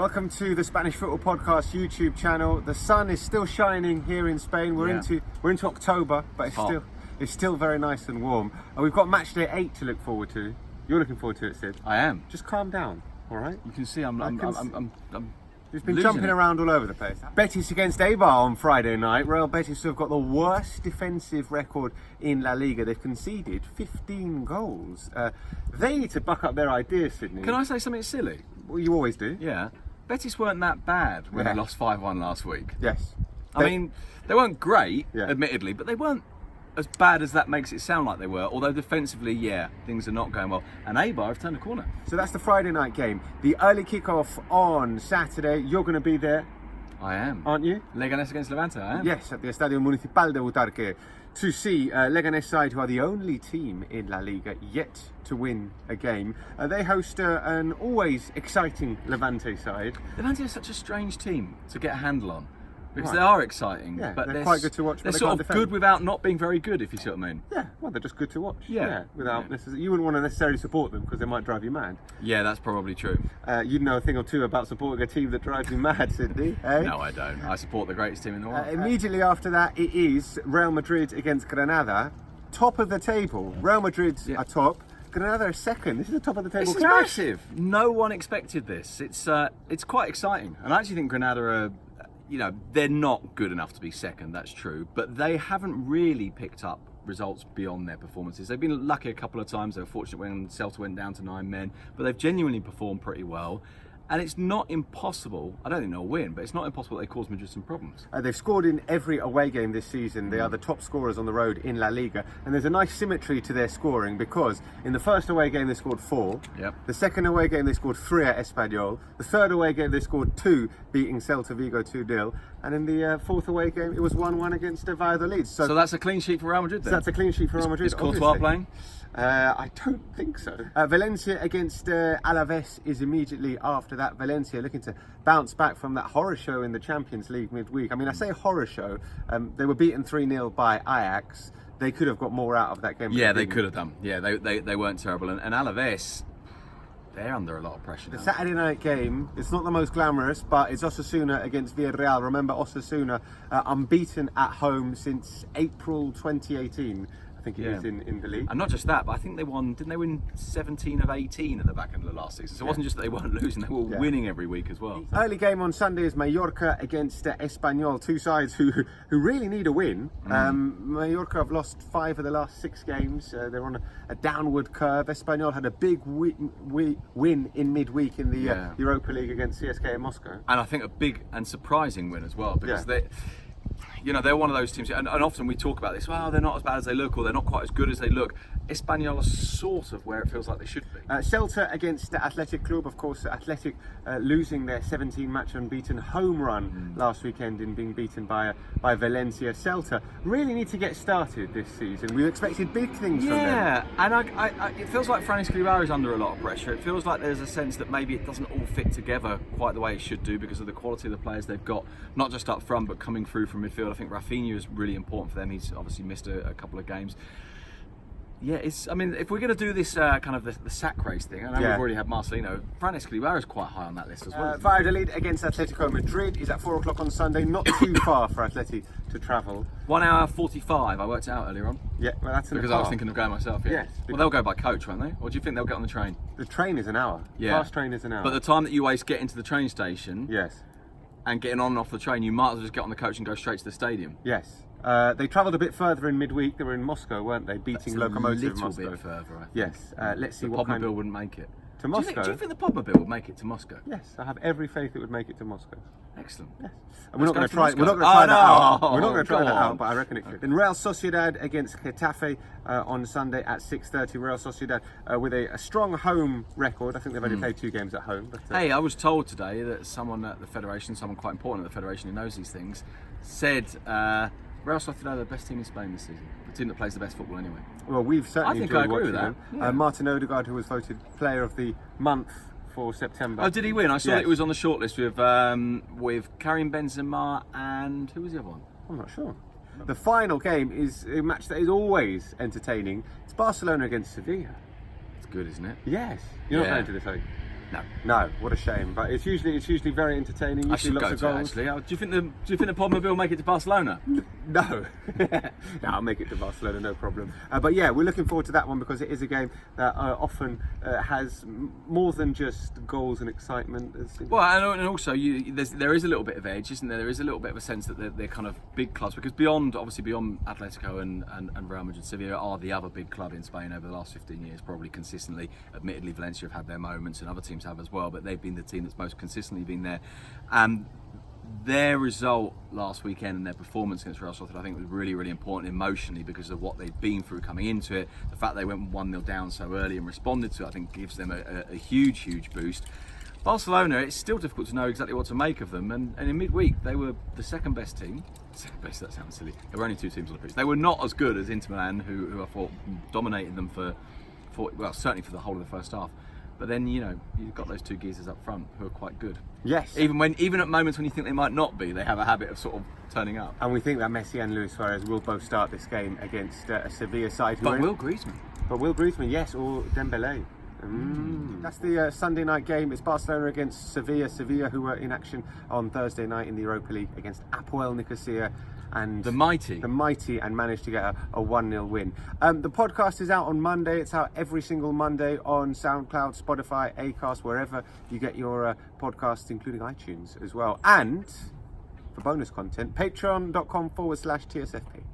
Welcome to the Spanish Football Podcast YouTube channel. The sun is still shining here in Spain. We're into October, but it's still very nice and warm. And we've got Matchday 8 to look forward to. You're looking forward to it, Sid? I am. Just calm down, all right? You can see I'm He's been jumping around all over the place. Betis against Eibar on Friday night. Real Betis have got the worst defensive record in La Liga. They've conceded 15 goals. They need to buck up their ideas, Sydney. Can I say something silly? Well, you always do. Yeah. Betis weren't that bad when they lost 5-1 last week. Yes. I mean, they weren't great, admittedly, but they weren't as bad as that makes it sound like they were. Although defensively, things are not going well. And Eibar have turned a corner. So that's the Friday night game. The early kickoff on Saturday. You're going to be there. I am. Aren't you? Leganés against Levante, I am. Yes, at the Estadio Municipal de Butarque to see Leganés side, who are the only team in La Liga yet to win a game. They host an always exciting Levante side. Levante is such a strange team to get a handle on. Because they are exciting, but they're quite good to watch. They're sort of good without not being very good, if you see what I mean. Yeah, well, they're just good to watch. Without necessarily, you wouldn't want to necessarily support them because they might drive you mad. Yeah, that's probably true. You'd know a thing or two about supporting a team that drives you mad, Sydney. Eh? No, I don't. I support the greatest team in the world. Immediately after that, it is Real Madrid against Granada, top of the table. Real Madrid are top. Granada is second. This is the top of the table. This is massive. No one expected this. It's quite exciting, and I actually think Granada are. They're not good enough to be second, that's true, but they haven't really picked up results beyond their performances. They've been lucky a couple of times. They were fortunate when Celta went down to 9 men, but they've genuinely performed pretty well. And it's not impossible, I don't think they'll win, but it's not impossible that they cause Madrid some problems. They've scored in every away game this season. They are the top scorers on the road in La Liga. And there's a nice symmetry to their scoring because in the first away game they scored 4. Yep. The second away game they scored 3 at Espanyol. The third away game they scored 2, beating Celta Vigo 2-0. And in the fourth away game it was 1-1 against Valladolid. So that's a clean sheet for Real Madrid then? So that's a clean sheet for Real Madrid. Is Courtois playing? I don't think so. Valencia against Alaves is immediately after that. Valencia looking to bounce back from that horror show in the Champions League midweek. I mean, I say horror show. They were beaten 3-0 by Ajax. They could have got more out of that game. Yeah, they could have done. Yeah, they weren't terrible. And Alaves, they're under a lot of pressure now. The Saturday night game, it's not the most glamorous, but it's Osasuna against Villarreal. Remember, Osasuna unbeaten at home since April 2018. I think it is in the league. And not just that, but I think didn't they win 17 of 18 at the back end of the last season? So it wasn't just that they weren't losing, they were winning every week as well. Early game on Sunday is Mallorca against Espanyol, two sides who really need a win. Mallorca have lost 5 of the last 6 games. They're on a downward curve. Espanyol had a big win in midweek in the Europa League against CSKA Moscow. And I think a big and surprising win as well, because they're one of those teams, and often we talk about this, well, they're not as bad as they look, or they're not quite as good as they look. Espanyol are sort of where it feels like they should be. Celta against Athletic Club, of course, Athletic losing their 17-match unbeaten home run last weekend in being beaten by Valencia. Celta really need to get started this season. We expected big things from them. Yeah, and it feels like Frank Escribá is under a lot of pressure. It feels like there's a sense that maybe it doesn't all fit together quite the way it should do because of the quality of the players they've got, not just up front, but coming through from midfield. I think Rafinha is really important for them. He's obviously missed a couple of games. Yeah, if we're going to do this kind of the sack race thing, I know we've already had Marcelino. Fran Escribá is quite high on that list as well. Valladolid against Atletico Madrid is at 4 o'clock on Sunday. Not too far for Atleti to travel. 1 hour 45. I worked it out earlier on. Yeah, well, that's because I was thinking of going myself. Yeah. Yes. Well, they'll go by coach, won't they? Or do you think they'll get on the train? The train is an hour. Yeah. Fast train is an hour. But the time that you waste getting to the train station. Yes. And getting on and off the train, you might as well just get on the coach and go straight to the stadium. Yes. They travelled a bit further in midweek. They were in Moscow, weren't they? Beating Lokomotiv Moscow. A little bit further, I think. Yes. Let's see the what Podmobile wouldn't make it. To Moscow? Do you think the Podmobile would make it to Moscow? Yes, I have every faith it would make it to Moscow. Excellent. Yes. And we're not going to try. We're not going to try that out. We're not going to try that out, but I reckon it could. Then Real Sociedad against Getafe on Sunday at 6:30. Real Sociedad with a strong home record. I think they've only played 2 games at home. But, hey, I was told today that someone at the federation, someone quite important at the federation who knows these things, said Real Sociedad are the best team in Spain this season. The team that plays the best football anyway. Well, we've certainly enjoyed watching them. Yeah. Martin Odegaard, who was voted Player of the Month for September. Oh, did he win? I saw that it was on the shortlist with Karim Benzema and who was the other one? I'm not sure. The final game is a match that is always entertaining. It's Barcelona against Sevilla. It's good, isn't it? Yes. You're not going to this, are you? No, what a shame. But it's usually very entertaining. I should lots go of to it, goals. actually. Do you think the Podmobile will make it to Barcelona? No. No, I'll make it to Barcelona, no problem. But yeah, we're looking forward to that one because it is a game that often has more than just goals and excitement. Well, and also there is a little bit of edge, isn't there? There is a little bit of a sense that they're kind of big clubs, because beyond Atletico and Real Madrid, Sevilla are the other big club in Spain over the last 15 years, probably consistently. Admittedly, Valencia have had their moments and other teams have as well, but they've been the team that's most consistently been there. And their result last weekend and their performance against Real Sociedad, I think, was really, really important emotionally because of what they'd been through coming into it. The fact they went 1-0 down so early and responded to it, I think, gives them a huge, huge boost. Barcelona, it's still difficult to know exactly what to make of them, and in midweek they were the second best team. Second best, that sounds silly. There were only 2 teams on the pitch. They were not as good as Inter Milan, who I thought dominated them for certainly for the whole of the first half. But then, you've got those 2 geezers up front who are quite good. Yes. Even at moments when you think they might not be, they have a habit of sort of turning up. And we think that Messi and Luis Suarez will both start this game against a Sevilla side. But will Griezmann? Yes, or Dembele. That's the Sunday night game. It's Barcelona against Sevilla. Sevilla, who were in action on Thursday night in the Europa League against Apoel Nicosia. And the mighty, and managed to get a 1-0 win. The podcast is out on Monday. It's out every single Monday on SoundCloud, Spotify, Acast, wherever you get your podcasts, including iTunes as well. And for bonus content, patreon.com/TSFP.